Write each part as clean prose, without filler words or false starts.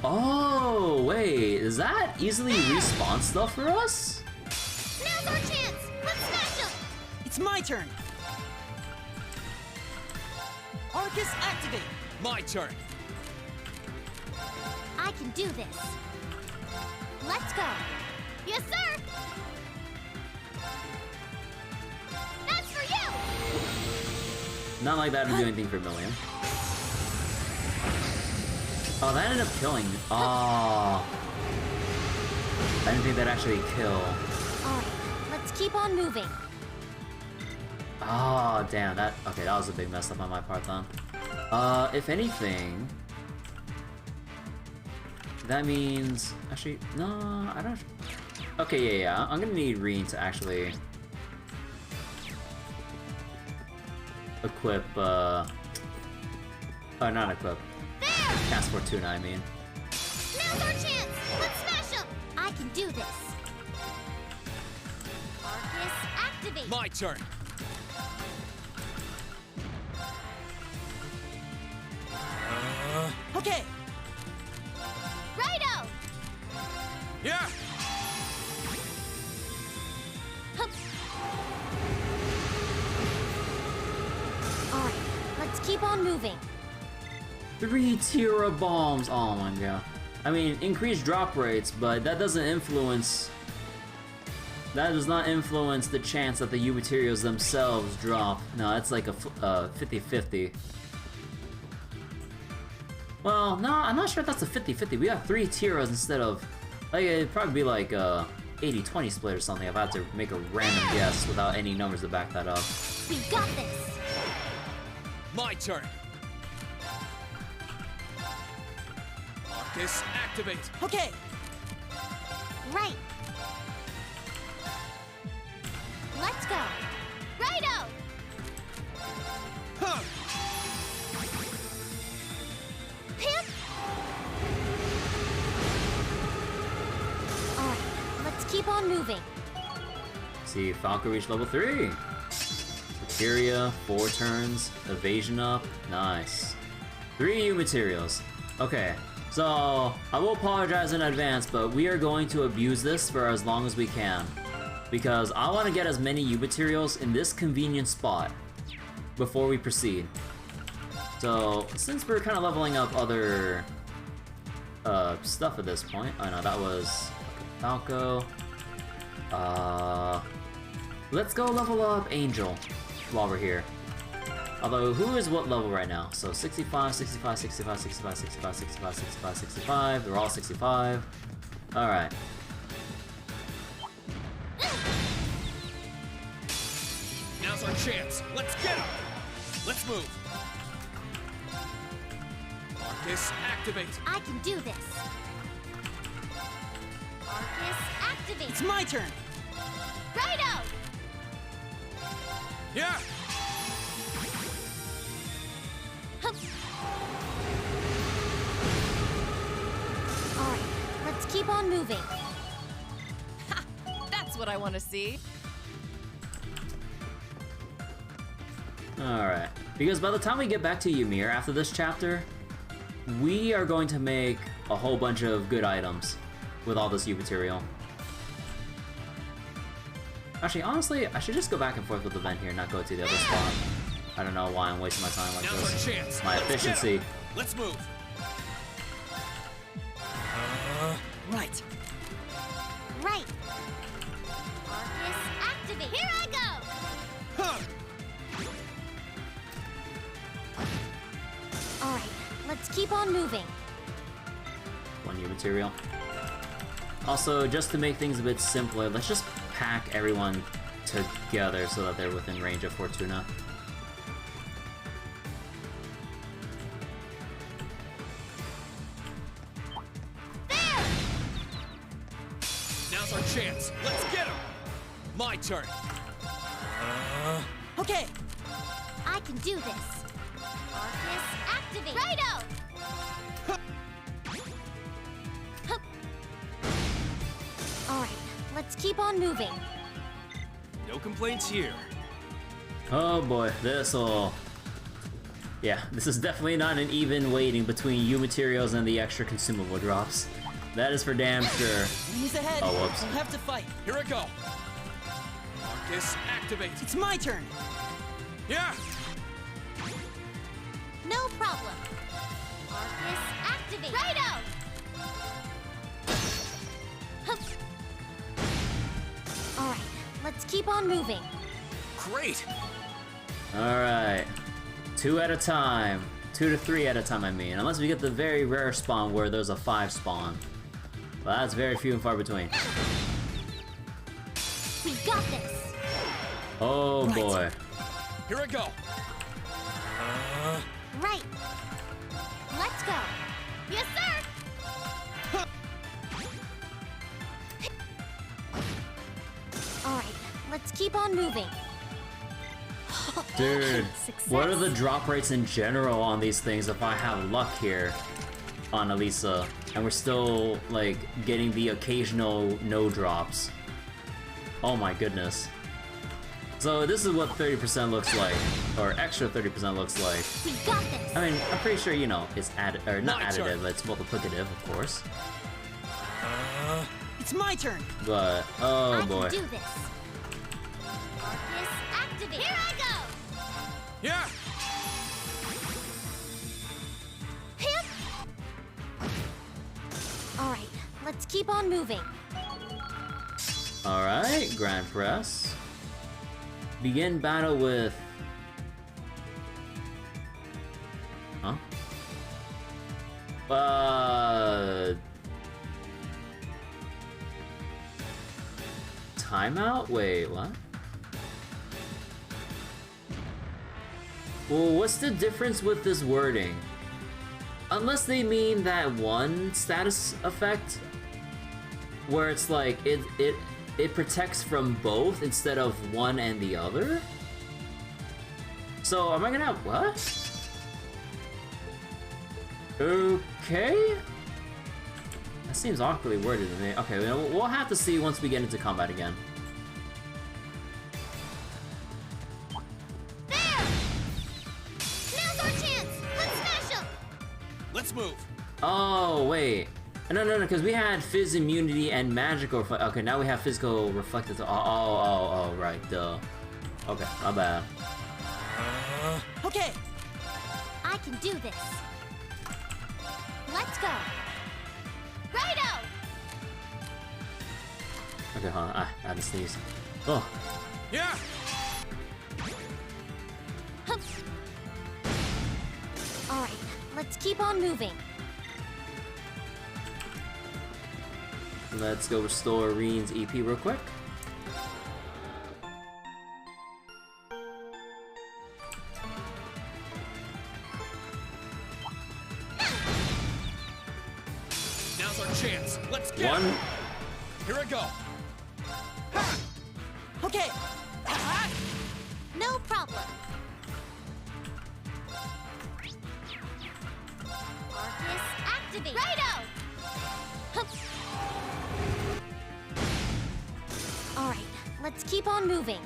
Oh, wait, does that easily respawn stuff for us? Now's our chance! Let's smash him! It's my turn! Arcus, activate! My turn. I can do this. Let's go. Yes, sir! That's for you! Not like that to do anything for a million. Oh, that ended up killing. Oh. I didn't think that'd actually kill. Alright, let's keep on moving. Oh, damn, that... Okay, that was a big mess up on my part, then. If anything... That means... Actually, no, I don't... Okay, yeah. I'm gonna need Reen to actually... Equip, Oh, not equip. There! Cast Fortuna, I mean. Now's our chance! Let's smash him! I can do this. Arcus, activate! My turn. Okay! Righto! Yeah. Hup. Alright, let's keep on moving. 3 Tira bombs! Oh my god. I mean, increased drop rates, but that doesn't influence... That does not influence the chance that the U materials themselves drop. No, that's like a 50-50. Well, no, I'm not sure if that's a 50-50. We got 3 Tiras instead of... Like, it'd probably be like a 80-20 split or something if I had to make a random guess without any numbers to back that up. We got this! My turn. Arcus, activate. Okay! Right! Let's go! Righto! Huh. Pimp! Alright, let's keep on moving. See, Falco reached level 3. Materia, 4 turns, evasion up, nice. 3 U materials. Okay, so I will apologize in advance, but we are going to abuse this for as long as we can. Because I want to get as many U materials in this convenient spot before we proceed. So, since we're kind of leveling up other stuff at this point, oh no, that was Falco. Let's go level up Angel while we're here. Although, who is what level right now? So 65, 65, 65, 65, 65, 65, 65, 65. They're all 65. Alright. Now's our chance. Let's get him. Let's move. Arcus, activate. I can do this. Arcus, activate! It's my turn! Righto! Yeah. Hup. Alright, let's keep on moving. Ha! That's what I want to see. Alright. Because by the time we get back to Ymir after this chapter, we are going to make a whole bunch of good items with all this U material. Actually, honestly, I should just go back and forth with the vent here and not go to the other spot. I don't know why I'm wasting my time like Now's this. our chance. My Let's get efficiency. 'em. Let's move. Right. Right. Arcus, activate! Here I go! Huh. Alright, let's keep on moving. 1 U material. Also, just to make things a bit simpler, let's just pack everyone together so that they're within range of Fortuna. There! Now's our chance. Let's get him. My turn. Okay! I can do this. Arcus, activate! Righto! Hup. Alright, let's keep on moving. No complaints here. Oh boy, this'll Yeah, this is definitely not an even weighting between U materials and the extra consumable drops. That is for damn sure. Wings ahead. Oh, whoops. We'll have to fight. Here I go. Arcus, activate. It's my turn. Yeah. No problem. Arcus, activate. Righto! Hup. All right, let's keep on moving. Great. Alright. 2 at a time. 2 to 3 at a time, I mean. Unless we get the very rare spawn where there's a 5 spawn. But that's very few and far between. We got this. Oh Right. boy. Here I go. Right. Let's go. Yes, sir. All right, let's keep on moving. Dude, what are the Success. drop rates in general on these things if I have luck here on Elisa? And we're still, like, getting the occasional no drops. Oh my goodness. So this is what 30% looks like, or extra 30% looks like. We got this. I mean, I'm pretty sure, you know, it's or not My additive, turn. but it's multiplicative, of course. It's my turn. But, oh I boy. can do this. Arcus, activate. Here I go. Yeah. Hip. All right, let's keep on moving. Alright, Grand Press. Begin battle with... Huh? Timeout? Wait, what? Well, what's the difference with this wording? Unless they mean that one status effect where it's like it protects from both instead of one and the other? So am I gonna have what? Okay. That seems awkwardly worded to me. Okay, we'll have to see once we get into combat again. There. Now's our chance. Let's smash him. Let's move. Oh, wait. No, because we had Fizz immunity and magical reflect. Okay, now we have physical reflective. Oh, right, duh. Okay, my bad. Okay. I can do this. Let's go. Righto. Okay, hold on. I had to sneeze. Oh, Yeah. Hup. All right, let's keep on moving. let's go restore Reen's EP real quick. Now's our chance. Let's get One. him. Here I go. Ha! Okay. No problem. Arcus, activate. Righto. Hup. All right, let's keep on moving.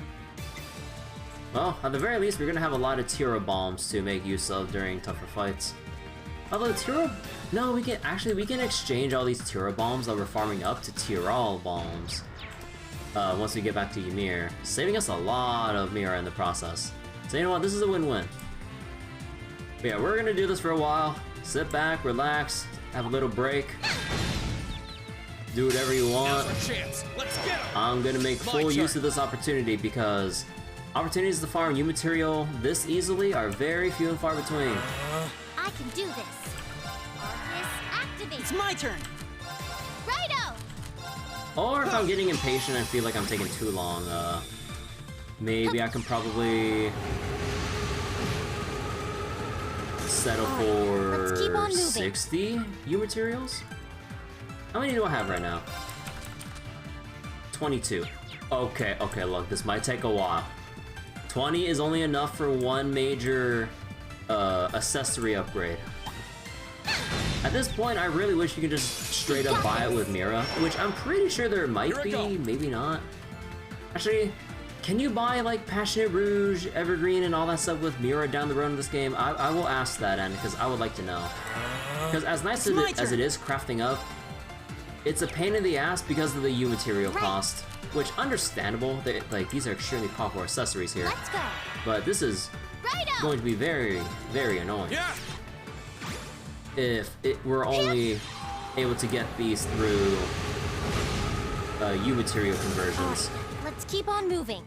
Well, at the very least, we're gonna have a lot of Tira bombs to make use of during tougher fights. Although Tira... No, we can exchange all these Tira bombs that we're farming up to Tyrol bombs. Once we get back to Ymir, saving us a lot of Mira in the process. So you know what, this is a win-win. But yeah, we're gonna do this for a while. Sit back, relax, have a little break. Do whatever you want. Now's our chance. Let's get him. I'm gonna make My full use turn. of this opportunity because opportunities to farm new material this easily are very few and far between. I can do this. Arcus, activate. It's my turn. Righto. Or if I'm getting impatient and feel like I'm taking too long, maybe I can probably settle Alright, let's keep on for moving. 60 U materials? How many do I have right now? 22. Okay, look, this might take a while. 20 is only enough for one major accessory upgrade. At this point, I really wish you could just straight up buy it with Mira, which I'm pretty sure there might Here I be, go. maybe not. Actually, can you buy like Passionate Rouge, Evergreen, and all that stuff with Mira down the road in this game? I will ask that, and because I would like to know. Because as nice as it is crafting up, it's a pain in the ass because of the U material cost, which understandable. Like these are extremely popular accessories here. Let's go. But this is going to be very, very annoying. Yeah. If it were only able to get these through U material conversions. Let's keep on moving.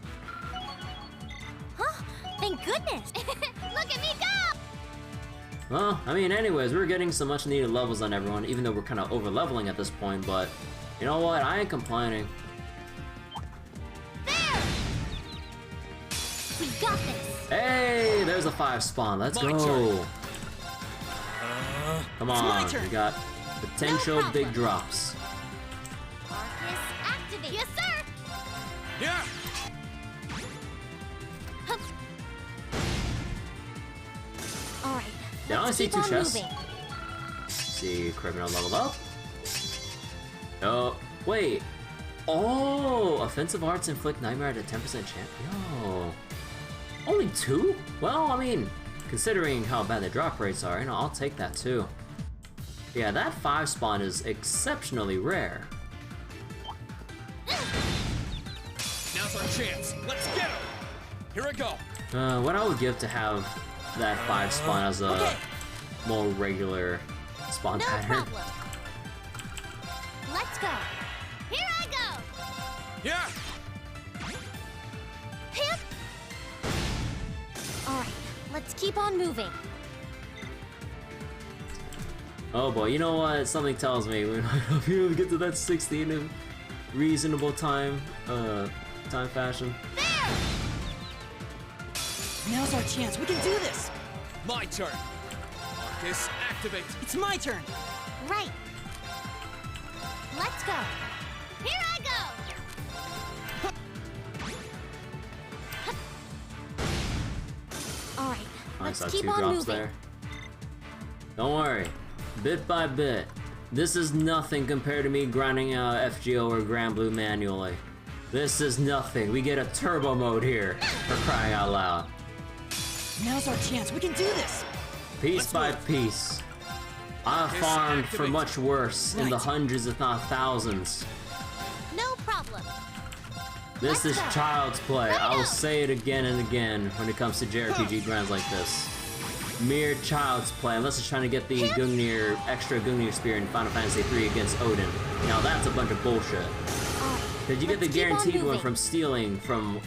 Huh? Thank goodness. Look at me go! Well, I mean, anyways, we're getting some much needed levels on everyone, even though we're kind of over leveling at this point, but you know what? I ain't complaining. There! We got this. Hey, there's a 5 spawn. Let's My go. turn. Come It's my on, turn. we got potential No big problem. drops. Arcus, activate. Yes, sir. Yeah. Hup. All right. Yeah, I only let's see keep 2 on chests. moving. See, criminal leveled up. Oh, wait. Oh, offensive arts inflict nightmare at a 10% chance. Yo. Only 2? Well, I mean, considering how bad the drop rates are, you know, I'll take that too. Yeah, that 5 spawn is exceptionally rare. Now's our chance. Let's get him. Here I go. What I would give to have that 5 spawn as a Okay. more regular spawn No pattern. problem. Let's go. Here I go. Yeah. Hip. All right. Let's keep on moving. Oh boy, you know what? Something tells me we might not be able to get to that 60 in a reasonable time fashion. There. Now's our chance. We can do this. My turn. Marcus, activate. It's my turn. Right. Let's go. Here I go. All right. I Let's saw keep 2 on drops moving. there. Don't worry, bit by bit. This is nothing compared to me grinding out FGO or Grand Blue manually. This is nothing. We get a turbo mode here, for crying out loud. Now's our chance. We can do this. Piece Let's by move. piece. I Yes, farmed for activate. much worse in the Right. hundreds if not thousands. No problem. This is Let's go. child's play. Right I will up. say it again and again when it comes to JRPG grinds like this. Mere child's play, unless it's trying to get the Gungnir, extra Gungnir spear in Final Fantasy III against Odin. Now that's a bunch of bullshit. All right. Because you get the Let's keep on guaranteed one moving. from stealing from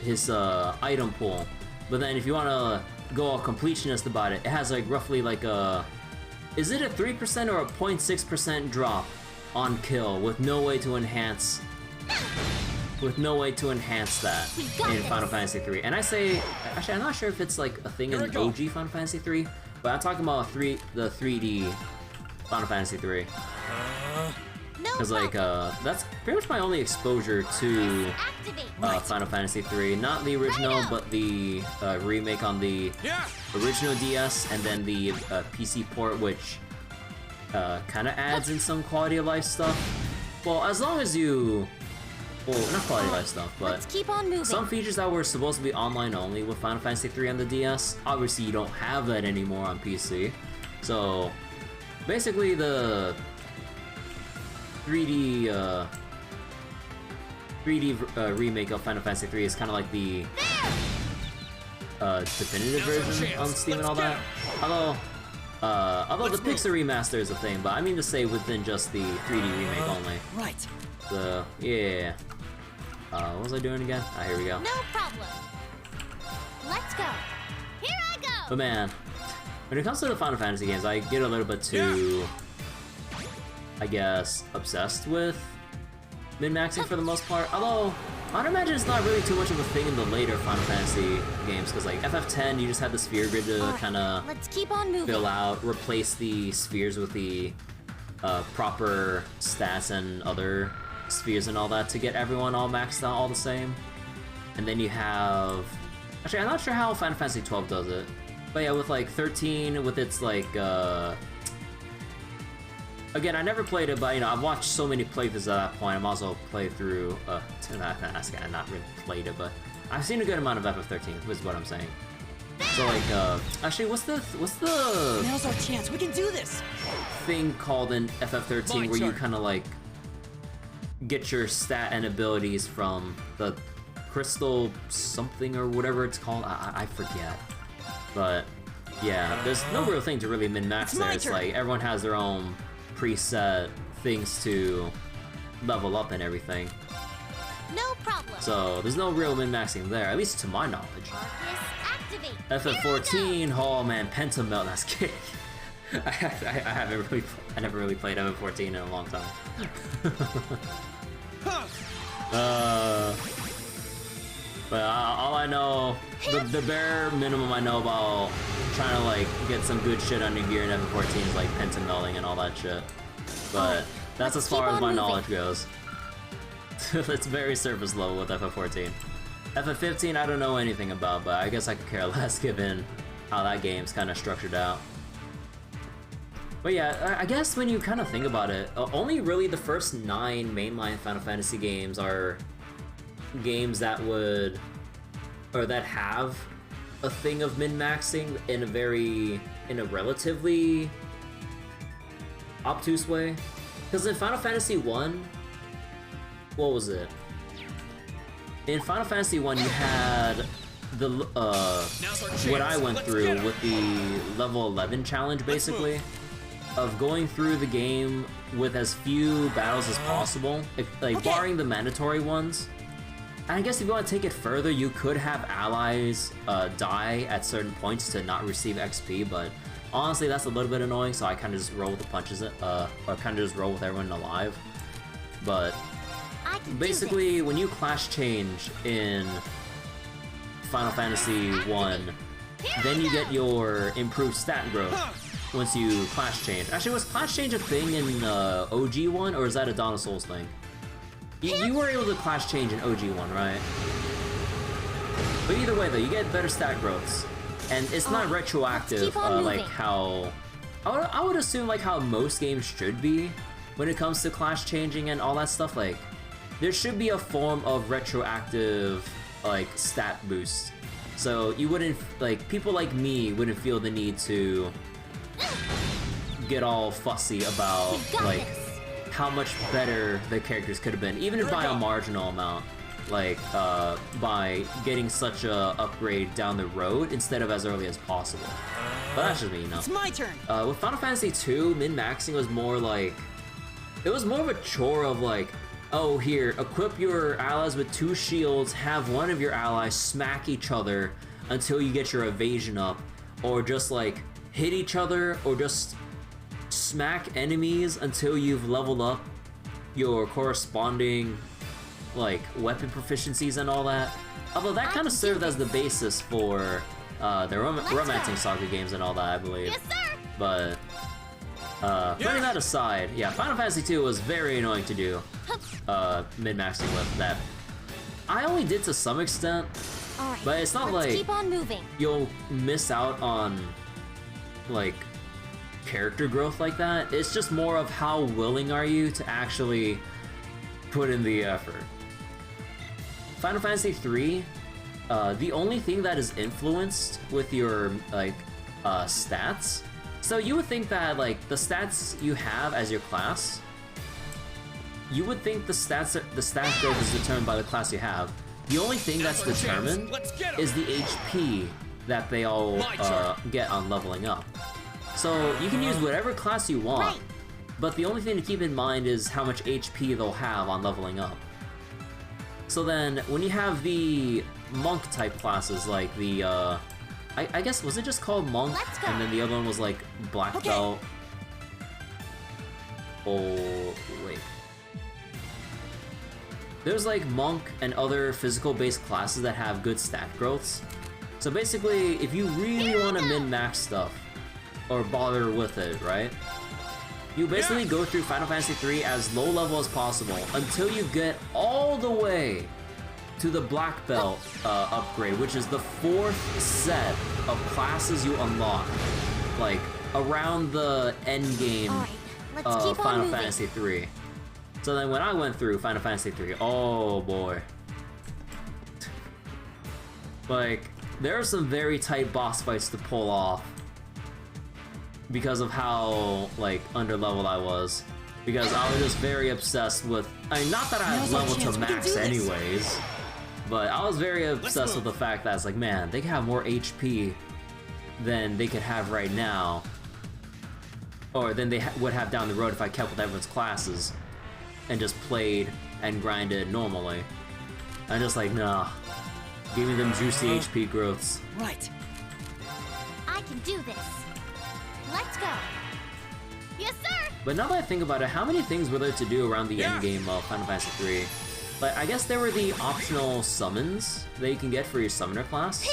his item pool. But then if you want to go all completionist about it, it has like roughly like a... Is it a 3% or a 0.6% drop on kill with no way to enhance... With no way to enhance that We got in this. Final Fantasy III. And I say... Actually, I'm not sure if it's like a thing Here I in go. OG Final Fantasy III, but I'm talking about the 3D Final Fantasy III. No Because like, problem. that's pretty much my only exposure to Activate. Final Fantasy III. Not the original, Right on. but the remake on the Yeah. original DS, and then the PC port, which kind of adds in some quality of life stuff. Well, as long as you... Well, not quality of life stuff, but Let's keep on moving. some features that were supposed to be online only with Final Fantasy III on the DS, obviously you don't have that anymore on PC. So, basically the 3D remake of Final Fantasy III is kind of like the definitive Now's our version chance. on Steam and all Let's that. Although Let's the Pixar remaster is a thing, but I mean to say within just the 3D remake only. Right. So, yeah. What was I doing again? Ah, here we go. No problem. Let's go. Here I go. But man, when it comes to the Final Fantasy games, I get a little bit too, I guess, obsessed with min-maxing for the most part. Although, I'd imagine it's not really too much of a thing in the later Final Fantasy games, because like FF10, you just had the sphere grid to Alright, kind of Let's keep on moving. fill out, replace the spheres with the proper stats and other spheres and all that to get everyone all maxed out all the same. And then you have... Actually, I'm not sure how Final Fantasy 12 does it. But yeah, with like 13, with its like... Again, I never played it, but you know, I've watched so many playthroughs at that point. I'm also play through... I not really played it, but I've seen a good amount of FF13, is what I'm saying. So like, actually, what's the Now's our chance. We can do this. thing called in FF13 where you kind of like get your stat and abilities from the crystal something or whatever it's called? I forget. But yeah, there's no real thing to really min-max there. It's like everyone has their own preset things to level up and everything. No problem. So there's no real min-maxing there, at least to my knowledge. Arcus, activate. FF14, oh man, Pentamelt, that's kick. I never really played FF14 in a long time. But all I know, the bare minimum I know about trying to like get some good shit under gear in FF14 is like pentamelting and all that shit. But that's as far as my knowledge goes. It's very surface level with FF14. FF15 I don't know anything about, but I guess I could care less given how that game's kind of structured out. But yeah, I guess when you kind of think about it, only really the first 9 mainline Final Fantasy games are games that would, or that have a thing of min-maxing in a relatively obtuse way. Because in Final Fantasy 1, what was it? In Final Fantasy 1 you had the, what I went through with the level 11 challenge basically, of going through the game with as few battles as possible, like barring the mandatory ones. And I guess if you want to take it further, you could have allies die at certain points to not receive XP, but honestly that's a little bit annoying, so I kind of just roll with the punches, or kind of just roll with everyone alive. But basically, when you class change in Final Fantasy 1, then you get your improved stat growth once you class change. Actually, was class change a thing in OG 1, or is that a Dawn of Souls thing? You were able to class change in OG 1, right? But either way though, you get better stat growths. And it's not retroactive, like how... I would assume like how most games should be when it comes to class changing and all that stuff. Like, there should be a form of retroactive, like, stat boost. So you wouldn't, like, people like me wouldn't feel the need to get all fussy about, like, how much better the characters could have been, even if by a marginal amount, like, by getting such a upgrade down the road instead of as early as possible. But that's just me, you know. It's my turn. With Final Fantasy 2, min-maxing was more like, it was more of a chore of like, oh, here, equip your allies with 2 shields, have one of your allies smack each other until you get your evasion up, or just like hit each other, or just smack enemies until you've leveled up your corresponding like weapon proficiencies and all that. Although that kind of served as the basis for the romancing saga games and all that, I believe. Yes, sir. But putting that aside, yeah, Final Fantasy 2 was very annoying to do min-maxing with. That I only did to some extent, but it's not like keep on moving. You'll miss out on like character growth like that. It's just more of how willing are you to actually put in the effort. Final Fantasy 3, the only thing that is influenced with your like stats. So you would think that like the stats you have as your class, you would think the stat growth is determined by the class you have. The only thing that's determined is the HP that they all get on leveling up. So you can use whatever class you want, but the only thing to keep in mind is how much HP they'll have on leveling up. So then, when you have the monk type classes, like the, I guess, was it just called monk? And then the other one was like black belt. Oh, wait. There's like monk and other physical based classes that have good stat growths. So basically, if you really want to min-max stuff, or bother with it, right? You basically go through Final Fantasy 3 as low level as possible until you get all the way to the black belt upgrade, which is the 4th set of classes you unlock, like around the end game of Final Fantasy 3. So then when I went through Final Fantasy 3, oh boy. Like, there are some very tight boss fights to pull off because of how, like, underleveled I was. Because I was just very obsessed with... I mean, not that I was leveled to max anyways, but I was very obsessed with the fact that it's like, man, they can have more HP than they could have right now. Or than they would have down the road if I kept with everyone's classes and just played and grinded normally. I'm just like, nah. Give me them juicy HP growths. Right. I can do this. Let's go. Yes, sir. But now that I think about it, how many things were there to do around the end game of Final Fantasy III? Like, I guess there were the optional summons that you can get for your summoner class.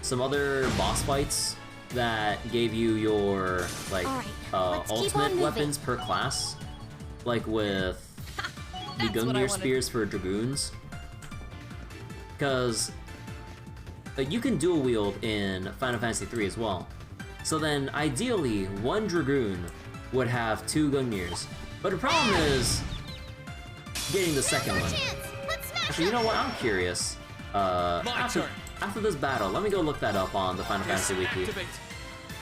Some other boss fights that gave you your, like, ultimate weapons per class. Like with the Gungnir spears for dragoons. Because you can dual wield in Final Fantasy III as well. So then, ideally, one dragoon would have 2 Gungnir's. But the problem is getting the second one. Actually, you know what? I'm curious. After this battle, let me go look that up on the Final Fantasy Wiki.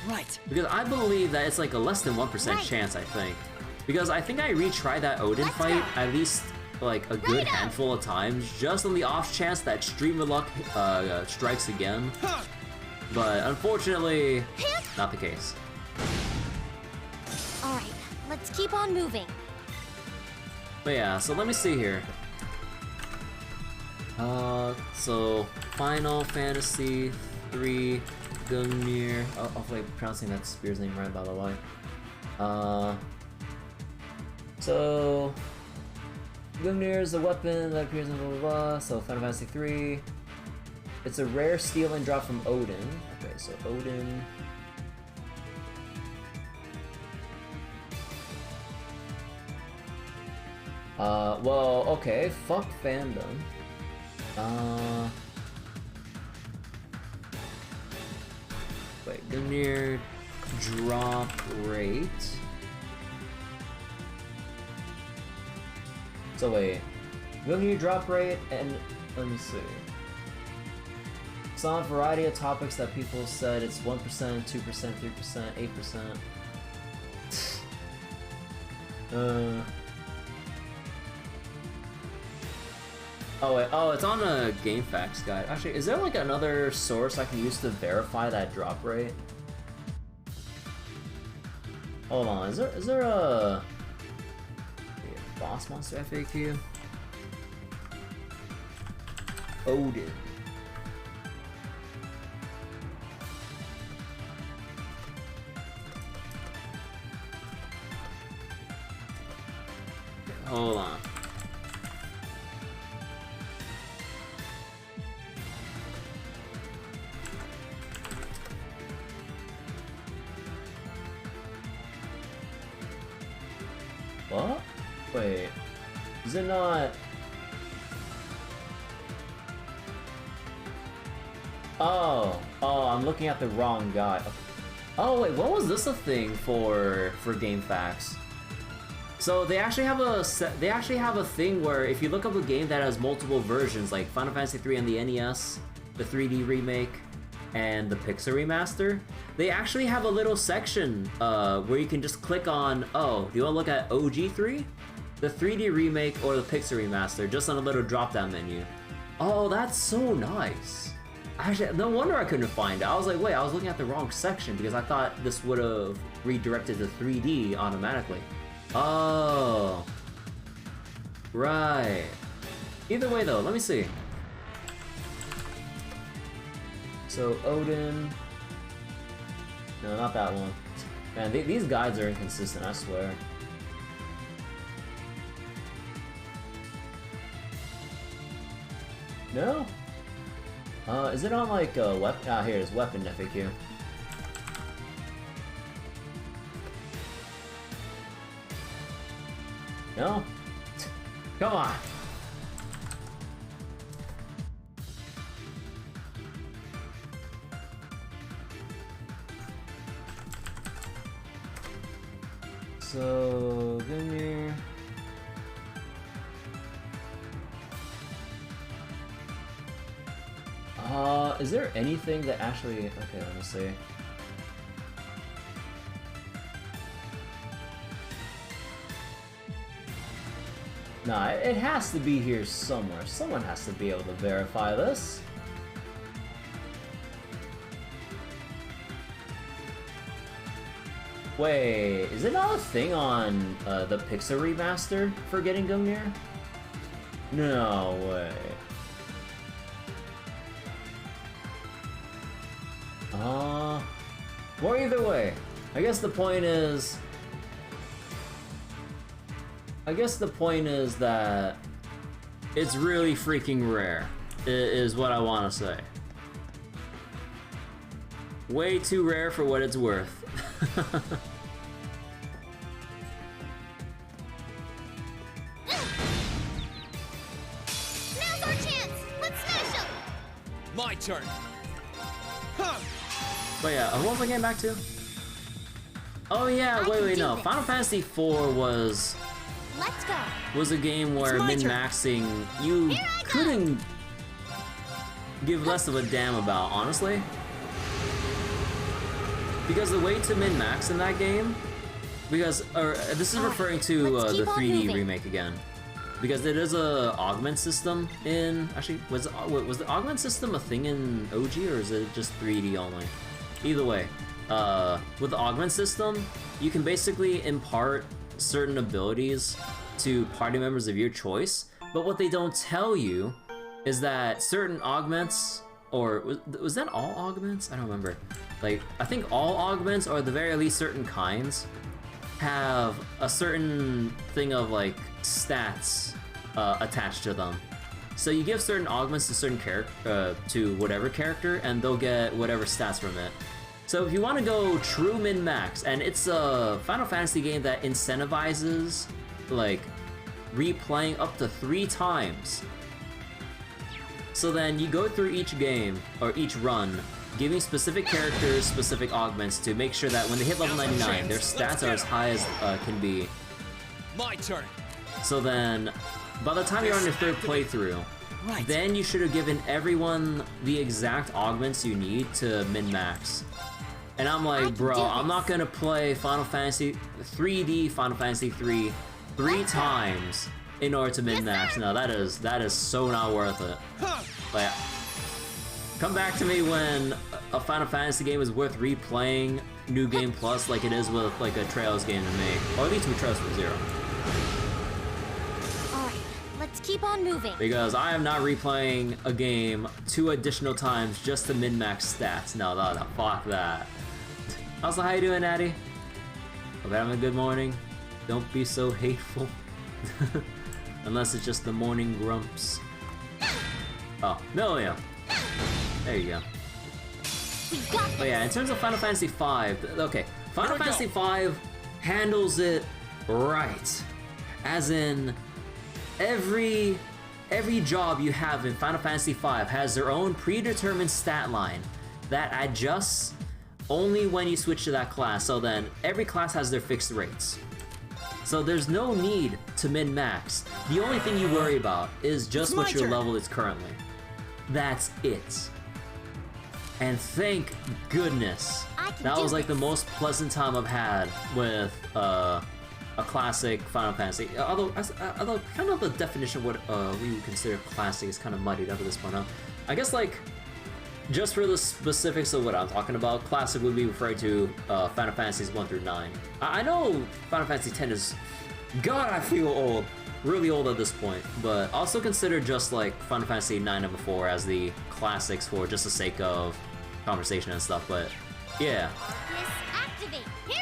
Right. Because I believe that it's like a less than 1% chance, I think. Because I think I retried that Odin fight at least like a good handful of times, just on the off chance that Stream of Luck strikes again. But unfortunately, not the case. Alright, let's keep on moving. But yeah, so let me see here. So Final Fantasy III Gungnir. Oh, hopefully I'm pronouncing that spear's name right, by the way. So Gungnir is a weapon that appears in blah blah blah. So Final Fantasy III. It's a rare steal and drop from Odin. Okay, so Odin. Well, okay, fuck fandom. Wait, Gungnir drop rate. So wait, Gungnir drop rate and let me see. It's on a variety of topics that people said it's 1%, 2%, 3%, 8%. Oh wait, oh, it's on a GameFAQs guide. Actually, is there like another source I can use to verify that drop rate? Hold on, is there a boss monster FAQ? Odin. Hold on. What? Wait. Is it not... Oh, I'm looking at the wrong guy. Oh wait, what was this a thing for GameFAQs? So they actually have a thing where if you look up a game that has multiple versions, like Final Fantasy III on the NES, the 3D remake, and the Pixel remaster, they actually have a little section where you can just click on, oh, do you want to look at OG3, the 3D remake, or the Pixel remaster, just on a little drop-down menu. Oh, that's so nice. Actually, no wonder I couldn't find it. I was like, wait, I was looking at the wrong section because I thought this would have redirected to 3D automatically. Oh, right. Either way though, let me see. So Odin, no, not that one. Man, these guides are inconsistent, I swear. No? Is it on like a weapon? Ah, here it is, weapon FAQ. No? Come on! So, Ymir. is there anything that actually... Okay, let me see. Nah, it has to be here somewhere. Someone has to be able to verify this. Wait, is it not a thing on the Pixar remaster for getting Ymir? No way. Or either way, I guess the point is that it's really freaking rare, is what I want to say. Way too rare for what it's worth. Now's our chance! Let's smash him! My turn. Huh. But yeah, what was I getting back to? Oh yeah, wait, no. Final Fantasy IV was Let's go! a game where my turn. min-maxing you couldn't give less of a damn about, honestly. Because the way to min-max in that game, this is referring to let's the keep on 3D moving. remake again. Because it is a augment system in... Actually, was the augment system a thing in OG, or is it just 3D only? Either way, with the augment system, you can basically impart certain abilities to party members of your choice, but what they don't tell you is that certain augments, or was that all augments? I don't remember. Like, I think all augments, or at the very least certain kinds, have a certain thing of like stats attached to them. So you give certain augments to certain to whatever character, and they'll get whatever stats from it. So if you want to go true min-max, and it's a Final Fantasy game that incentivizes like replaying up to 3 times. So then you go through each game, or each run, giving specific characters specific augments to make sure that when they hit level 99, their stats are as high as can be. My turn. So then, by the time you're on your 3rd playthrough, then you should have given everyone the exact augments you need to min-max. And I'm like, bro, I'm not gonna play Final Fantasy 3D Final Fantasy 3 3 times in order to min-max. No, that is so not worth it. But yeah. Come back to me when a Final Fantasy game is worth replaying New Game Plus like it is with like a Trails game to me. Or at least with Trails from Zero. Alright, let's keep on moving. Because I am not replaying a game 2 additional times just to min-max stats. No, fuck that. Also, how you doing, Natty? Hope you're having a good morning. Don't be so hateful. Unless it's just the morning grumps. Oh, Millia. There you go. We got this. But yeah, in terms of Final Fantasy V, okay, Final Fantasy V handles it right. As in, every job you have in Final Fantasy V has their own predetermined stat line that adjusts only when you switch to that class. So then, every class has their fixed rates. So there's no need to min-max. The only thing you worry about is just what your level is currently. That's it. And thank goodness, that was like the most pleasant time I've had with a classic Final Fantasy. Although kind of the definition of what we would consider classic is kind of muddied up at this point. I guess like, just for the specifics of what I'm talking about, classic would be referred to Final Fantasies 1 through 9. I know Final Fantasy 10 is, God, I feel old. Really old at this point, but also consider just like Final Fantasy 9 and before as the classics for just the sake of conversation and stuff, but yeah.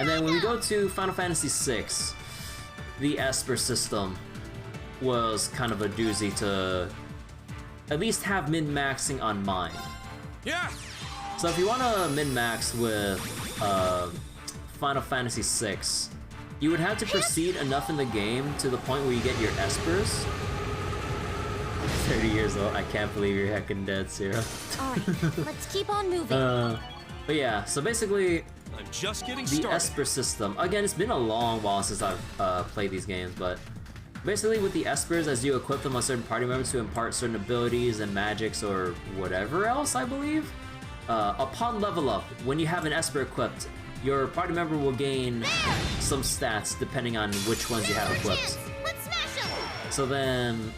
And then when we go to Final Fantasy 6, the Esper system was kind of a doozy to at least have min-maxing on mind. Yeah. So if you want to min-max with Final Fantasy 6, you would have to proceed enough in the game to the point where you get your Espers. 30 years old, I can't believe you're heckin' dead, Zero. Alright, let's keep on moving. But yeah, so basically, I'm just getting the started. Esper system. Again, it's been a long while since I've played these games, but Basically, with the espers, as you equip them on certain party members to impart certain abilities and magics or whatever else, I believe. Upon level up, when you have an esper equipped, your party member will gain some stats depending on which ones you have equipped. Let's smash 'em! So then,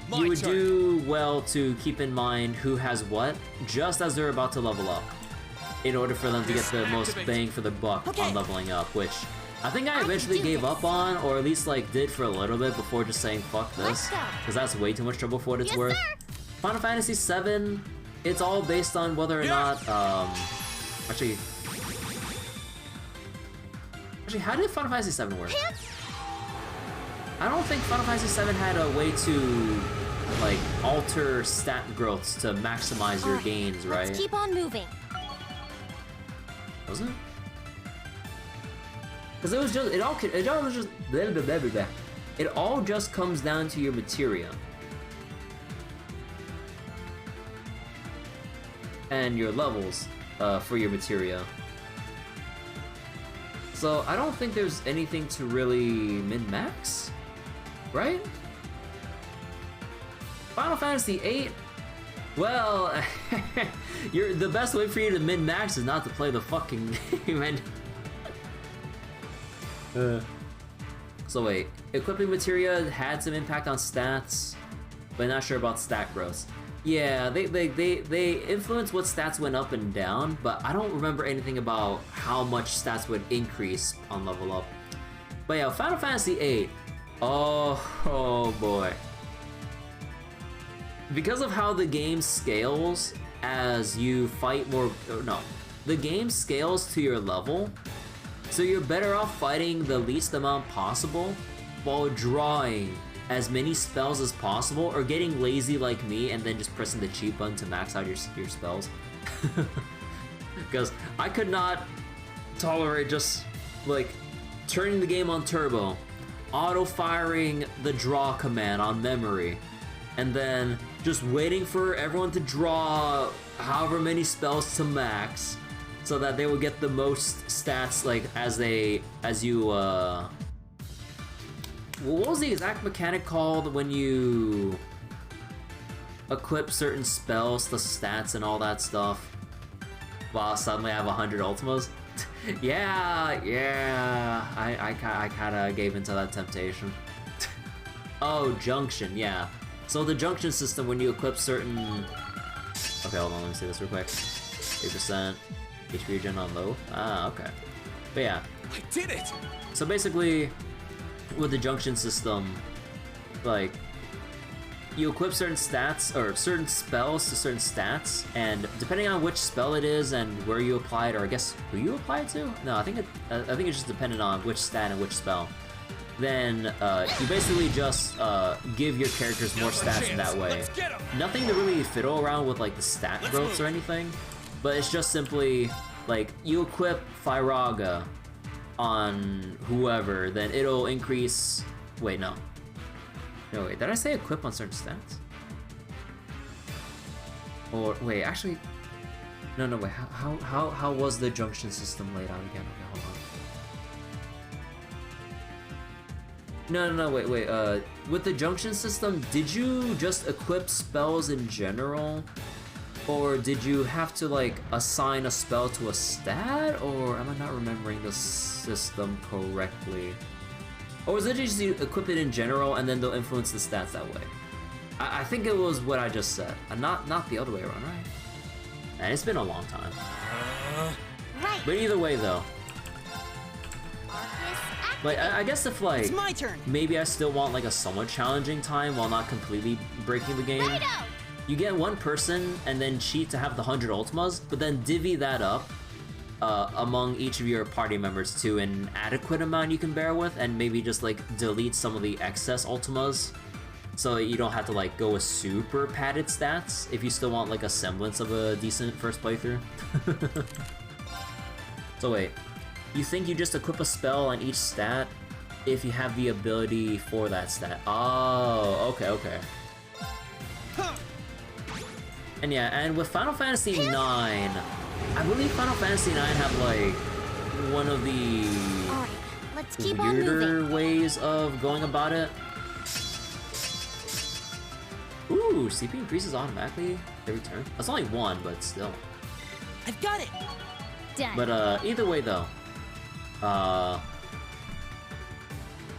My you would turn. do well to keep in mind who has what, just as they're about to level up, in order for them to get the most bang for the buck on leveling up, which I think I eventually gave up on, or at least like did for a little bit before just saying fuck this, because that's way too much trouble for what it's worth. Final Fantasy VII, it's all based on whether or not, actually, how did Final Fantasy VII work? I don't think Final Fantasy VII had a way to, like, alter stat growths to maximize your gains, right? Let's keep on moving. Wasn't it? Because it was just, it all just, blah, blah, blah, blah, blah. It all just comes down to your materia. And your levels for your materia. So I don't think there's anything to really min-max, right? Final Fantasy VIII? Well, the best way for you to min-max is not to play the fucking game. And so wait, equipping materia had some impact on stats, but not sure about stat growth. Yeah, they influence what stats went up and down, but I don't remember anything about how much stats would increase on level up. But yeah, Final Fantasy VIII. Oh boy. Because of how the game scales as you fight more, no, the game scales to your level, so you're better off fighting the least amount possible while drawing as many spells as possible, or getting lazy like me and then just pressing the cheat button to max out your spells. Because I could not tolerate just like turning the game on turbo, auto-firing the draw command on memory, and then just waiting for everyone to draw however many spells to max so that they will get the most stats, like as you what was the exact mechanic called when you equip certain spells to stats and all that stuff? Wow, suddenly I have 100 Ultimas? yeah, I kinda gave into that temptation. Oh, Junction, yeah. So the Junction system, when you equip certain... Okay, hold on, let me see this real quick. 8% HP regen on low. Ah, okay. But yeah. I did it! So basically, with the Junction system, like, you equip certain stats, or certain spells to certain stats, and depending on which spell it is and where you apply it, or I guess who you apply it to? No, I think it's just dependent on which stat and which spell. Then you basically just give your characters more stats that way. Nothing to really fiddle around with like the stat growths or anything, but it's just simply like you equip Firaga on whoever, then it'll increase. Wait, no, wait, did I say equip on certain stats? Or wait, actually, no, wait, how was the Junction system laid out again? Okay, hold on. No, wait, with the Junction system, did you just equip spells in general? Or did you have to, like, assign a spell to a stat? Or am I not remembering the system correctly? Or was it just you equip it in general and then they'll influence the stats that way? I think it was what I just said, and not the other way around, right? And it's been a long time. Right. But either way, though, like, I guess if, like, It's my turn. maybe I still want, like, a somewhat challenging time while not completely breaking the game, Righto! you get one person and then cheat to have the 100 Ultimas, but then divvy that up among each of your party members to an adequate amount you can bear with, and maybe just, like, delete some of the excess Ultimas so you don't have to, like, go with super padded stats if you still want, like, a semblance of a decent first playthrough. So wait. You think you just equip a spell on each stat if you have the ability for that stat. Oh, okay. And yeah, and with Final Fantasy IX, I believe Final Fantasy IX have like one of the Alright, let's keep on weirder moving. ways of going about it. Ooh, CP increases automatically every turn. That's only one, but still. I've got it! Done. But either way though,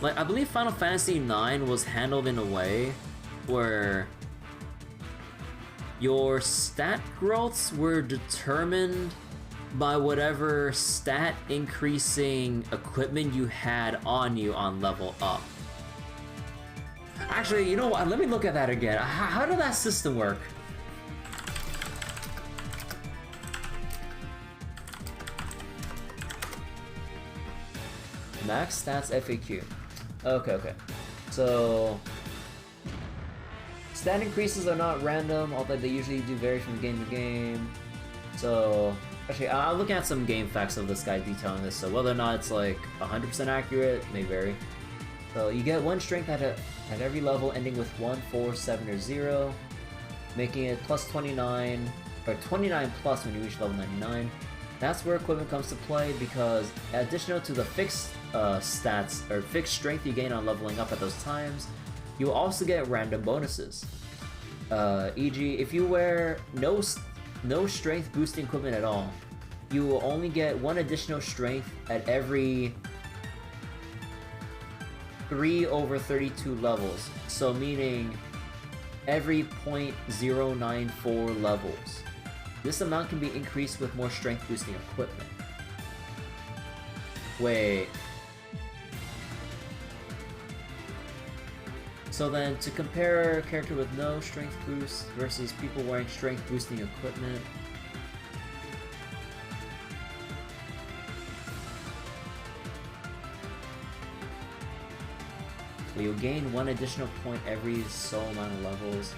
like I believe Final Fantasy IX was handled in a way where your stat growths were determined by whatever stat increasing equipment you had on you on level up. Actually, you know what? Let me look at that again. How did that system work? Max stats FAQ. Okay. So, stat increases are not random, although they usually do vary from game to game. So, actually, I'm looking at some game facts of this guy detailing this, so whether or not it's like 100% accurate may vary. So, you get 1 strength at every level ending with 1, 4, 7, or 0, making it plus 29, or 29 plus when you reach level 99. That's where equipment comes to play because additional to the fixed stats or fixed strength you gain on leveling up at those times, you will also get random bonuses. E.g., if you wear no strength boosting equipment at all, you will only get 1 additional strength at every 3/32 levels. So meaning every 0.094 levels. This amount can be increased with more strength boosting equipment. Wait. So then, to compare a character with no strength boost versus people wearing strength boosting equipment. Well, you'll gain 1 additional point every so amount of levels.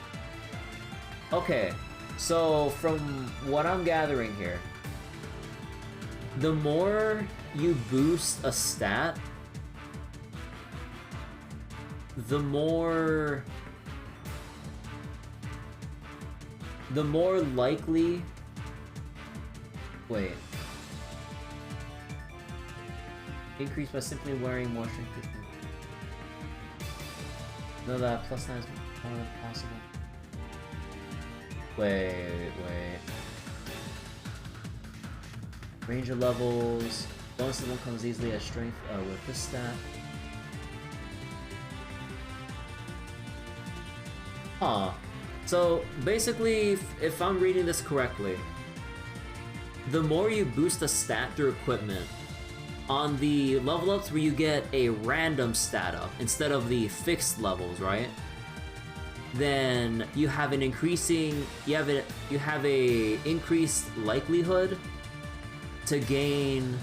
Okay, so from what I'm gathering here, the more you boost a stat, the more likely. Wait. Increase by simply wearing more strength. No, that plus 9 is more than possible. Wait. Ranger levels. Bonus level comes easily as strength with this stat. Huh. So basically, if I'm reading this correctly, the more you boost a stat through equipment, on the level ups where you get a random stat up instead of the fixed levels, right? Then you have an increasing, you have a increased likelihood to gain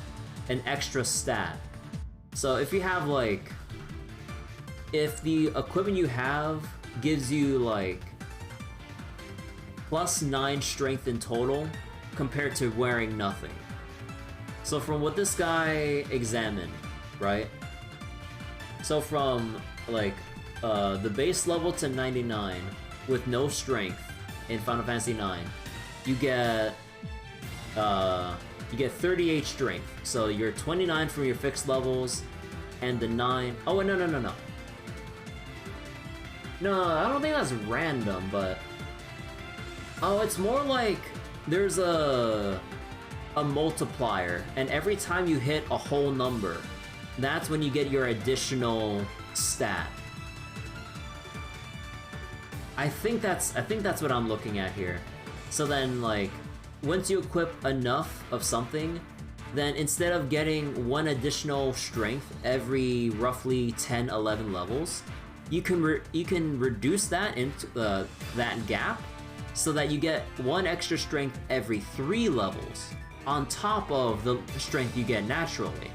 an extra stat. So if you have like, if the equipment you have gives you like plus 9 strength in total compared to wearing nothing. So from what this guy examined, right? So from like the base level to 99 with no strength in Final Fantasy IX, you get 38 strength. So you're 29 from your fixed levels, and the 9. Oh no. No, I don't think that's random, but oh, it's more like there's a multiplier, and every time you hit a whole number, that's when you get your additional stat. I think that's what I'm looking at here. So then, like, once you equip enough of something, then instead of getting 1 additional strength every roughly 10-11 levels, you can reduce that into that gap so that you get 1 extra strength every 3 levels on top of the strength you get naturally.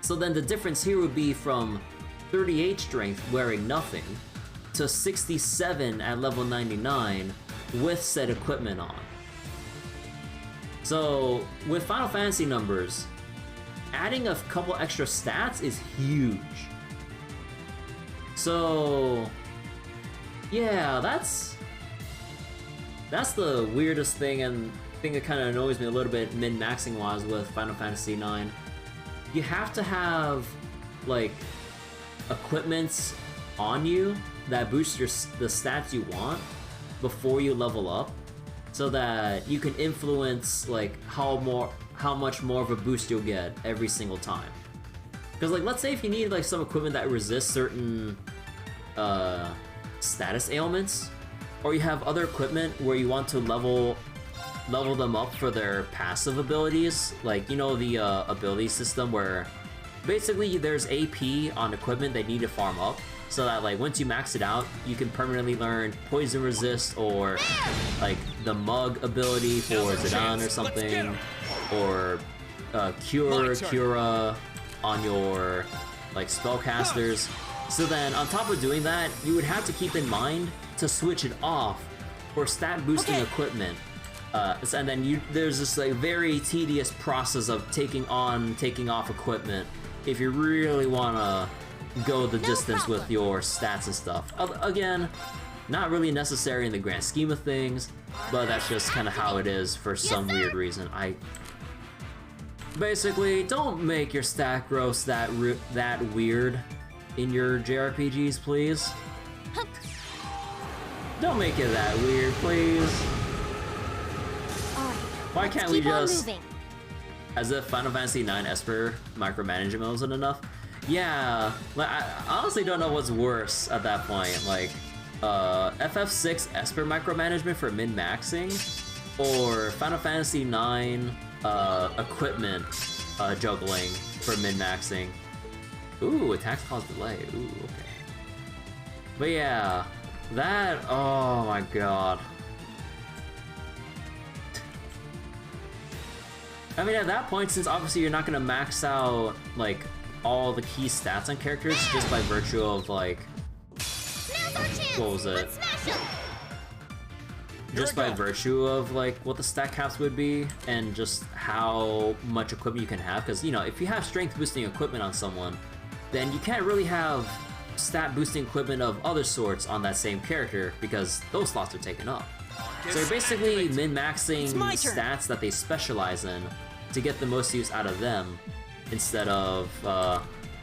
So then the difference here would be from 38 strength wearing nothing to 67 at level 99 with said equipment on. So with Final Fantasy numbers, adding a couple extra stats is huge. So yeah, that's the weirdest thing, and thing that kind of annoys me a little bit min-maxing wise with Final Fantasy IX. You have to have like equipments on you that boost the stats you want before you level up, so that you can influence like how much more of a boost you'll get every single time. Because like, let's say if you need like some equipment that resists certain status ailments, or you have other equipment where you want to level them up for their passive abilities, like, you know, the ability system where basically there's AP on equipment they need to farm up, so that like once you max it out, you can permanently learn poison resist, or like the mug ability for Zidane or something, or Cura on your like spellcasters. So then on top of doing that, you would have to keep in mind to switch it off for stat boosting equipment. And then there's this like very tedious process of taking off equipment if you really wanna go the distance with your stats and stuff. Again, not really necessary in the grand scheme of things, but that's just kind of how it is for some weird reason. Basically, don't make your stat growth that weird in your JRPGs, please. Don't make it that weird, please. Why can't we just... As if Final Fantasy IX Esper micromanagement wasn't enough? Yeah, like, I honestly don't know what's worse at that point. Like, FF6 Esper micromanagement for min-maxing, or Final Fantasy IX equipment juggling for min-maxing. Ooh, attacks cause delay. Ooh, okay. But yeah, that, oh my god. I mean, at that point, since obviously you're not gonna max out, like, all the key stats on characters just by virtue of, like, what was it? Just by virtue of, like, what the stat caps would be, and just how much equipment you can have, because, you know, if you have strength boosting equipment on someone, then you can't really have stat boosting equipment of other sorts on that same character, because those slots are taken up. So you're basically min-maxing stats that they specialize in to get the most use out of them, instead of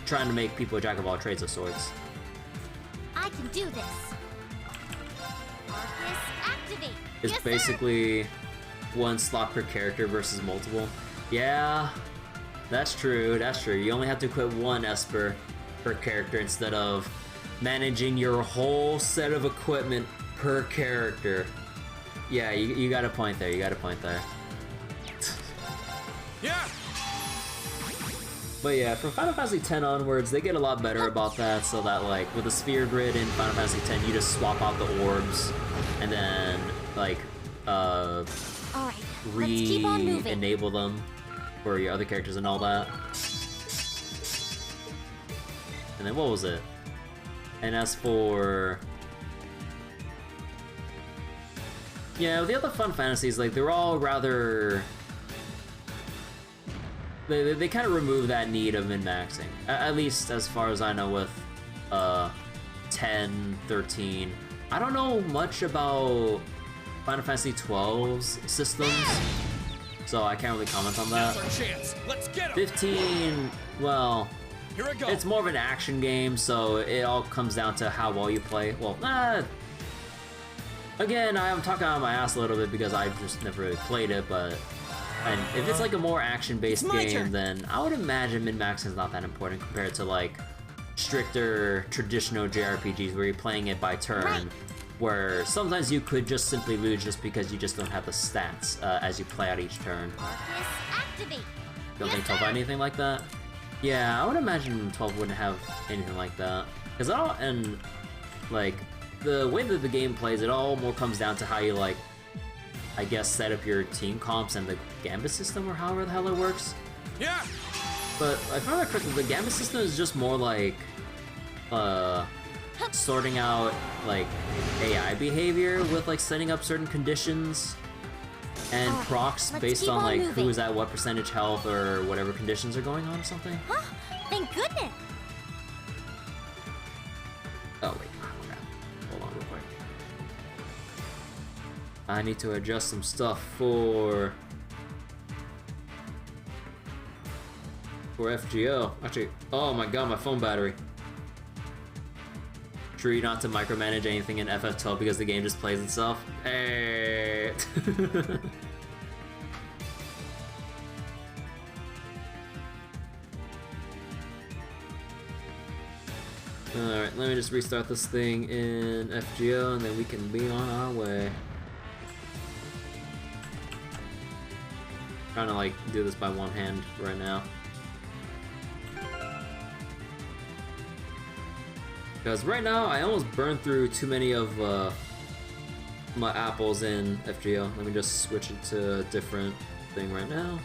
trying to make people a jack of all trades of sorts. I can do this. Arcus, activate. It's basically one slot per character versus multiple. Yeah, that's true, that's true. You only have to equip one Esper per character instead of managing your whole set of equipment per character. Yeah, you got a point there, you got a point there. Yeah! But yeah, from Final Fantasy X onwards, they get a lot better about that, so that like, with the sphere grid in Final Fantasy X, you just swap out the orbs, and then, like, re-enable them for your other characters and all that. And then what was it? And as for... yeah, the other Fun Fantasies, like, they're all rather... They kind of remove that need of min-maxing. At least as far as I know with 10, 13. I don't know much about Final Fantasy XII's systems, so I can't really comment on that. Now's our chance. Let's get 'em. 15, well, Here I go. it's more of an action game, so it all comes down to how well you play. Well, again, I'm talking out of my ass a little bit because I've just never really played it, but... and if it's like a more action-based game, then I would imagine min-maxing is not that important compared to like stricter traditional JRPGs where you're playing it by turn, where sometimes you could just simply lose just because you just don't have the stats as you play out each turn. Arcus, activate. Don't think 12 had anything like that? Yeah, I would imagine 12 wouldn't have anything like that. Because and like, the way that the game plays, it all more comes down to how you like, I guess, set up your team comps and the gambit system, or however the hell it works. Yeah. But if I remember correctly, the gambit system is just more like sorting out like AI behavior with like setting up certain conditions and procs based on like who's at what percentage health or whatever conditions are going on or something. Huh? Thank goodness. Oh wait, crap. Hold on real quick. I need to adjust some stuff for FGO. Actually, oh my god, my phone battery. True not to micromanage anything in FF12 because the game just plays itself. Hey. Alright, let me just restart this thing in FGO and then we can be on our way. Trying to like do this by one hand right now. Because right now I almost burned through too many of my apples in FGO. Let me just switch it to a different thing right now.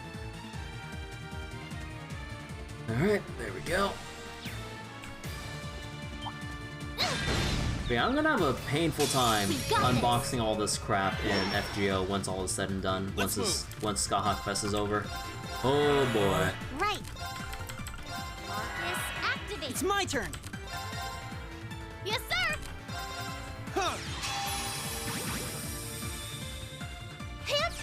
Alright, there we go. Yeah, I'm gonna have a painful time unboxing all this crap in FGO once all is said and done. Once Skahawk Fest is over. Oh boy. Right. Marcus, activate. It's my turn. Yes, sir. Huh. Hip.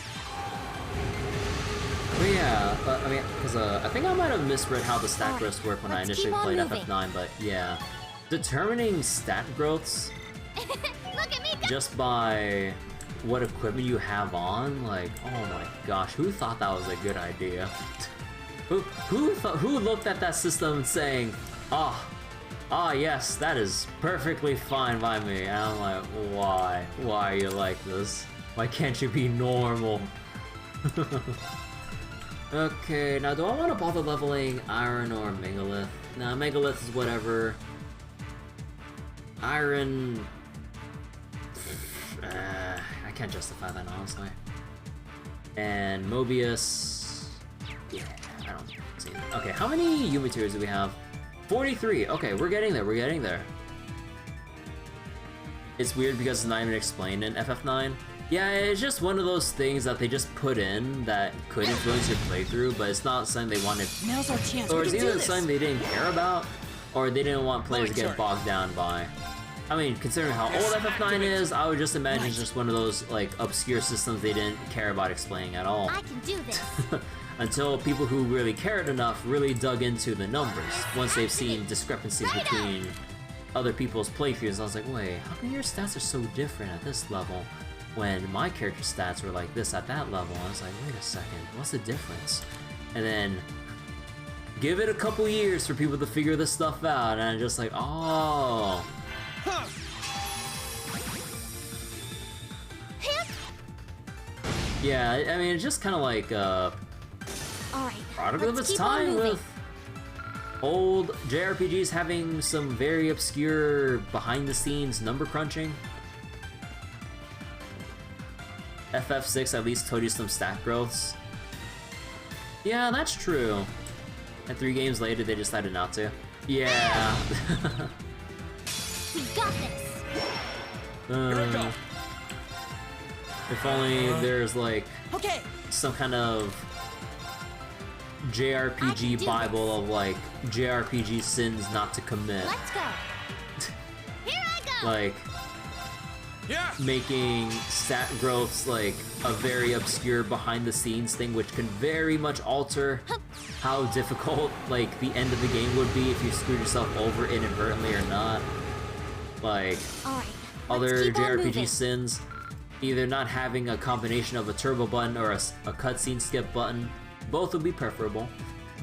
But yeah, I mean, because I think I might have misread how the stat growths work when I let's initially keep on played moving. FF9, but yeah. Determining stat growths Look at me go. just by what equipment you have on, like, oh my gosh, who thought that was a good idea? Who looked at that system saying, yes, that is perfectly fine by me, and I'm like, why? Why are you like this? Why can't you be normal? Okay, now do I want to bother leveling Iron or Megalith? Nah, Megalith is whatever. Iron... I can't justify that, honestly. And Mobius... Yeah, I don't see it. Okay, how many U materials do we have? 43! Okay, we're getting there, we're getting there. It's weird because it's not even explained in FF9. Yeah, it's just one of those things that they just put in that could influence your playthrough, but it's not something they wanted... Now's our chance. Or We it's can do either this. something they didn't care about, or they didn't want players to My get turn. bogged down by. I mean, considering how old FF9 is, I would just imagine it's just one of those, like, obscure systems they didn't care about explaining at all. I can do this. Until people who really cared enough really dug into the numbers. Once they've seen discrepancies between other people's playthroughs, I was like, wait, how come your stats are so different at this level when my character stats were like this at that level? I was like, wait a second, what's the difference? And then give it a couple years for people to figure this stuff out, and I'm just like, oh. Huh. Hip. Yeah, I mean, it's just kind of like All right. product of let's its keep on time moving. with old JRPGs having some very obscure behind-the-scenes number crunching. FF6 at least told you some stat growths. Yeah, that's true. And 3 games later, they decided not to. Yeah. We got this. Here we go. If only there's like Okay. some kind of I can JRPG do Bible of like JRPG sins not to commit. Let's go. Here I go. Like Yeah. making stat growths like a very obscure behind the scenes thing which can very much alter how difficult like the end of the game would be if you screwed yourself over inadvertently or not. Like All right. other let's keep on JRPG moving. sins, either not having a combination of a turbo button or a cutscene skip button, both would be preferable,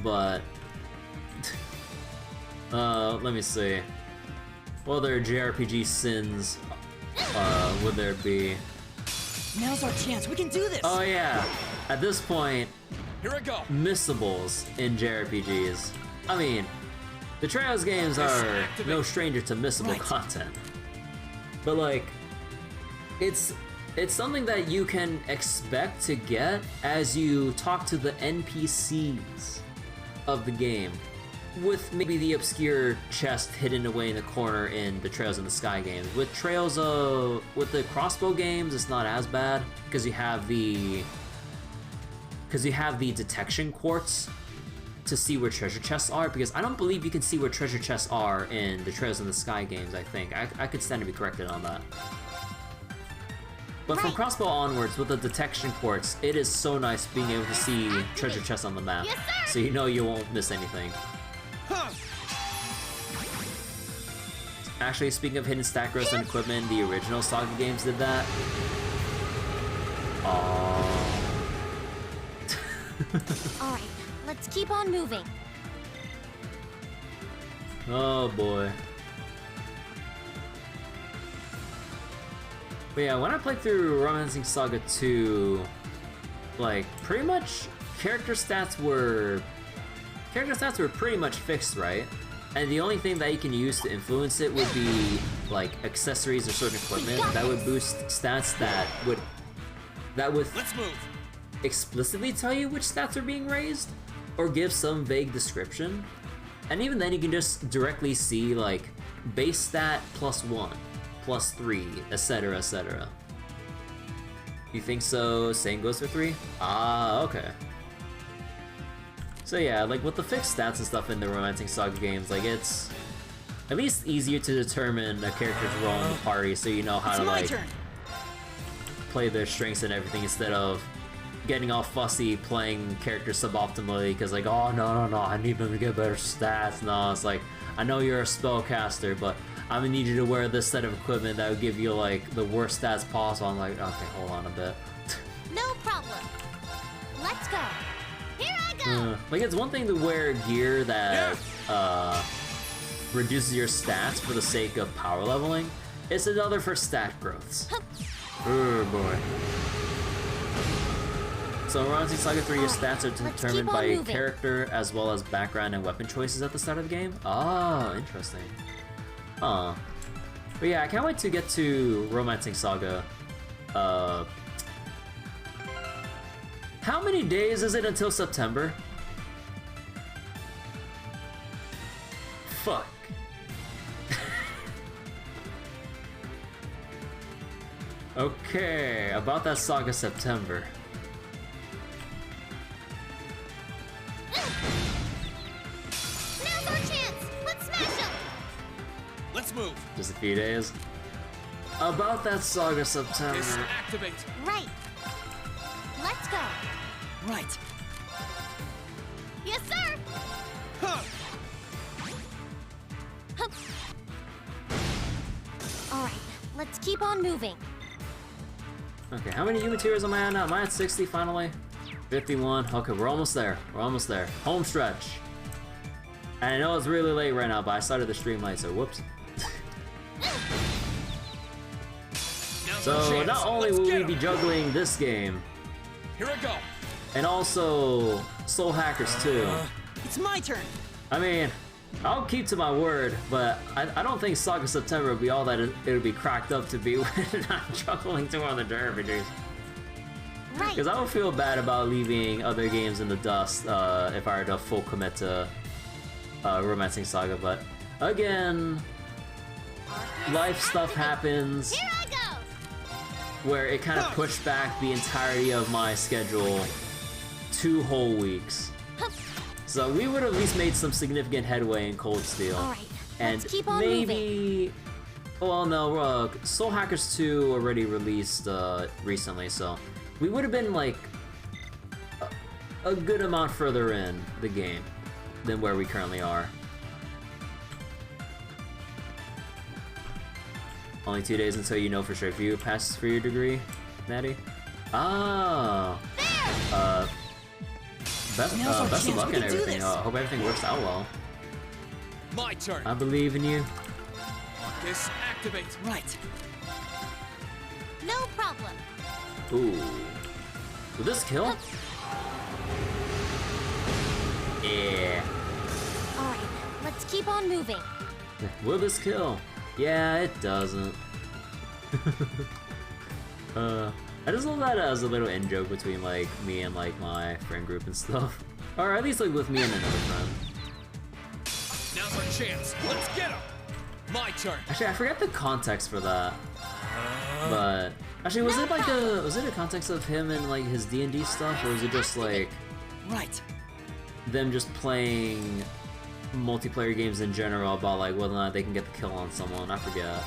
but let me see. What other JRPG sins would there be? Now's our chance. We can do this. Oh yeah, at this point, Here I go. missables in JRPGs. I mean, the Trails games are no stranger to missable Right. content. But like, it's something that you can expect to get as you talk to the NPCs of the game, with maybe the obscure chest hidden away in the corner in the Trails in the Sky games. With with the crossbow games, it's not as bad because you have the detection quartz to see where treasure chests are, because I don't believe you can see where treasure chests are in the Trails in the Sky games, I think. I could stand to be corrected on that. But from Right. crossbow onwards, with the detection quartz, it is so nice being able to see treasure chests on the map. Yes, sir. So you know you won't miss anything. Huh. Actually, speaking of hidden stat growths and equipment, the original Saga games did that. Oh. Alright, let's keep on moving. Oh boy. But yeah, when I played through Romancing Saga 2, like, pretty much character stats were pretty much fixed, right? And the only thing that you can use to influence it would be like accessories or certain equipment that would boost stats that would Let's move. explicitly tell you which stats are being raised or give some vague description. And even then you can just directly see like base stat +1, +3, etc, etc. You think so? Same goes for 3? Ah, okay. So yeah, like with the fixed stats and stuff in the Romancing Saga games, like it's at least easier to determine a character's role in the party, so you know how to like play their strengths and everything instead of getting all fussy playing characters suboptimally because like, oh no, I need them to get better stats. No, it's like, I know you're a spellcaster, but I'm gonna need you to wear this set of equipment that would give you like the worst stats possible. I'm like, okay, hold on a bit. No problem. Let's go. Here I go. Like it's one thing to wear gear that reduces your stats for the sake of power leveling. It's another for stat growths. Oh boy. So in Romancing Saga 3, your stats are determined by character as well as background and weapon choices at the start of the game. Oh, interesting. Huh. But yeah, I can't wait to get to Romancing Saga. How many days is it until September? Fuck. Okay, about that Saga September. Now's our chance. Let's smash them. Let's move. Just a few days. About that Saga September. Activate. Right. Let's go. Right. Yes, sir. Huh. Hup. All right, let's keep on moving. Okay, how many materials am I at now? Am I at 60 finally? 51. Okay, we're almost there. We're almost there. Home stretch. And I know it's really late right now, but I started the stream late, so whoops. So not only will we be juggling this game, Here I go. and also Soul Hackers 2. It's my turn. I mean, I'll keep to my word, but I don't think Saga September would be all that it'll be cracked up to be when I'm juggling two other derivatives. Right. Because I would feel bad about leaving other games in the dust if I were to full commit to Romancing Saga, but again, life stuff happens Here I go. where it kind of pushed back the entirety of my schedule 2 whole weeks. So we would have at least made some significant headway in Cold Steel. All right, and let's keep on maybe... Well, no, Soul Hackers 2 already released recently, so we would have been like a good amount further in the game than where we currently are. Only 2 days until you know for sure if you pass for your degree, Maddie. Oh. Best of luck and everything. I hope everything works out well. My turn. I believe in you. This activate. Right. No problem. Ooh. Will this kill? Yeah. All right, let's keep on moving. Will this kill? Yeah, it doesn't. I just love that as a little in-joke between like me and like my friend group and stuff. Or at least like with me and another friend. Now's our chance. Let's get him. My turn. Actually, I forget the context for that. But actually, was it a context of him and like his D&D stuff, or was it just like Right. them just playing multiplayer games in general about like whether or not they can get the kill on someone? I forget.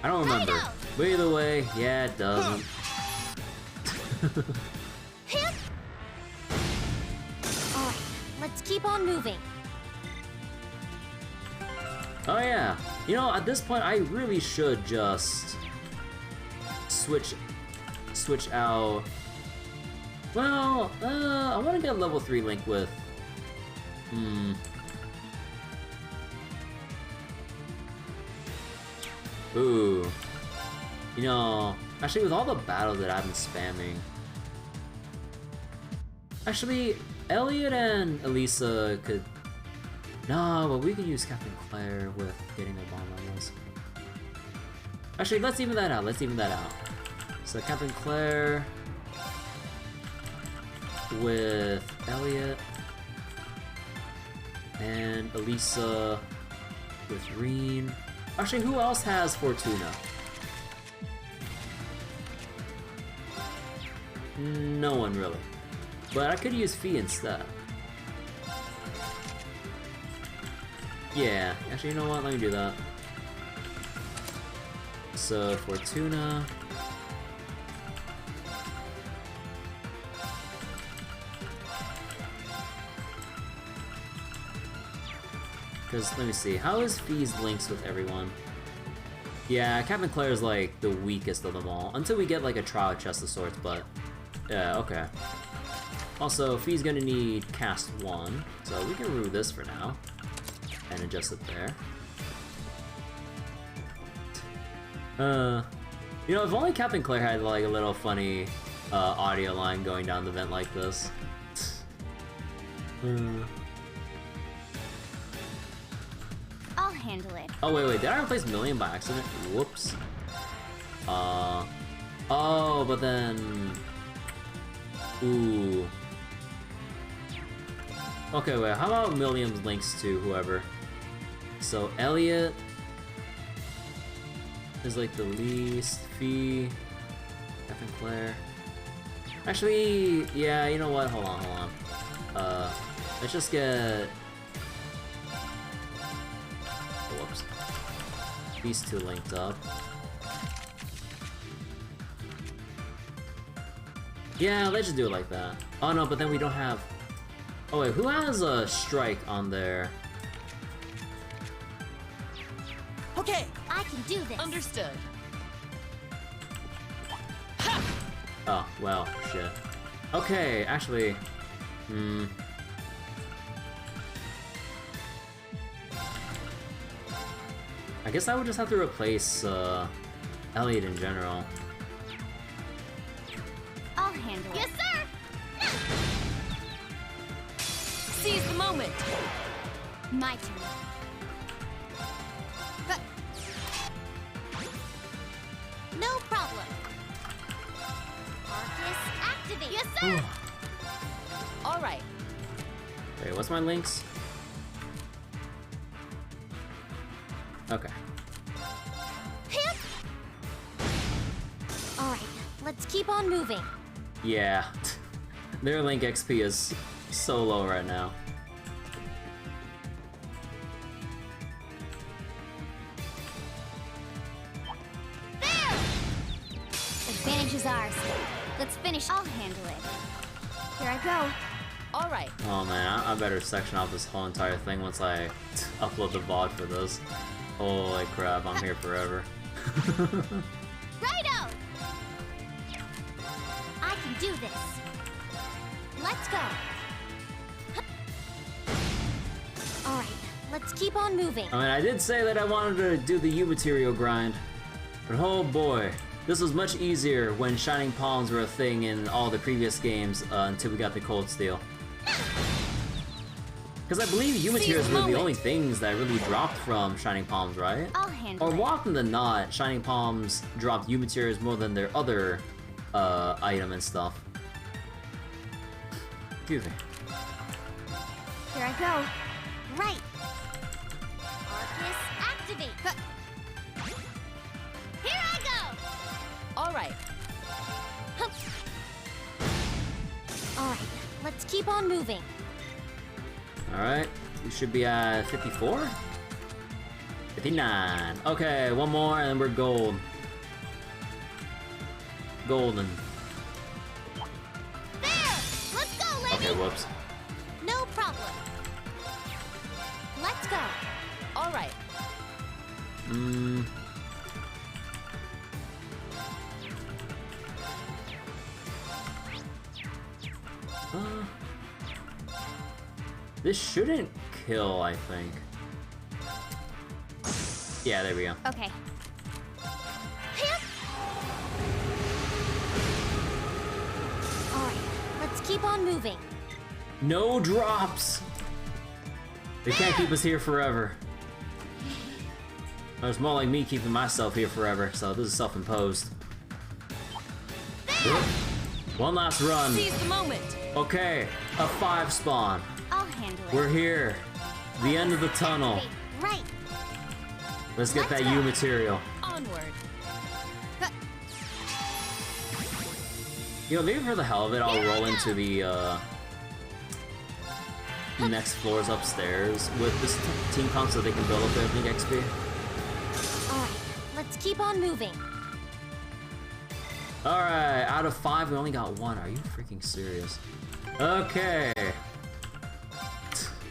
I don't remember. But either way, yeah, it doesn't. All right, let's keep on moving. Oh yeah. You know, at this point, I really should just switch out. Well, I want to get a level 3 Link with. Ooh. You know, actually, with all the battles that I've been spamming, actually, Elliot and Elisa could. No, but we could use Captain Claire with getting their bomb on those. Actually, let's even that out. So Captain Claire with Elliot and Elisa with Reen. Actually, who else has Fortuna? No one really. But I could use Fee instead. Yeah, actually, you know what? Let me do that. So, Fortuna. Because, let me see, how is Fee's links with everyone? Yeah, Captain Claire is like the weakest of them all. Until we get like a trial chest of sorts, but yeah, okay. Also, Fee's gonna need cast 1, so we can remove this for now. And adjust it there. You know, if only Captain Claire had like a little funny audio line going down the vent like this. I'll handle it. Oh wait, did I replace Million by accident? Whoops. Oh, but then... Ooh. Okay, wait, how about Milliam's links to whoever? So, Elliot is like the least, Fee, Captain Claire. Actually, yeah, you know what? Hold on. Let's just get... Oh, whoops. These two linked up. Yeah, let's just do it like that. Oh no, but then we don't have... Oh wait, who has a strike on there? Okay. I can do this. Understood. Oh, well, shit. Okay, actually... I guess I would just have to replace, Elliot in general. I'll handle it. Yes, sir! Seize the moment. My turn. No problem. Arcus, activate. Yes, sir! All right. Wait, what's my links? Okay. Alright, let's keep on moving. Yeah. Their link XP is so low right now. There! Advantage is ours. Let's finish. I'll handle it. Here I go. All right. Oh man, I better section off this whole entire thing once I upload the VOD for this. Holy crap, I'm here forever. Righto! I can do this. Let's go. Alright, let's keep on moving. I mean, I did say that I wanted to do the U material grind, but oh boy, this was much easier when Shining Palms were a thing in all the previous games until we got the Cold Steel. Because I believe U materials were the only things that really dropped from Shining Palms, right? I'll handle Or it. more often than not, Shining Palms dropped U materials more than their other item and stuff. Excuse me. Here I go. Right. Arcus, activate. Here I go. All right. Alright, let's keep on moving. Alright, we should be at 54? 59. Okay, one more and we're gold. Golden. There! Let's go, lady! Okay, whoops. No problem. Let's go. All right. This shouldn't kill, I think. Yeah, there we go. Okay. Alright, let's keep on moving. No drops! They can't keep us here forever. It's more like me keeping myself here forever, so this is self-imposed. One last run. Seize the moment. Okay, a 5 spawn. I'll handle it. We're here. The end of the tunnel. Hey, right. Let's get Let's that go. U material. Onward. You know, maybe for the hell of it, I'll roll into the next floors upstairs with this team comp so they can build up their big XP. Alright, let's keep on moving. Alright, out of 5, we only got 1. Are you freaking serious? Okay.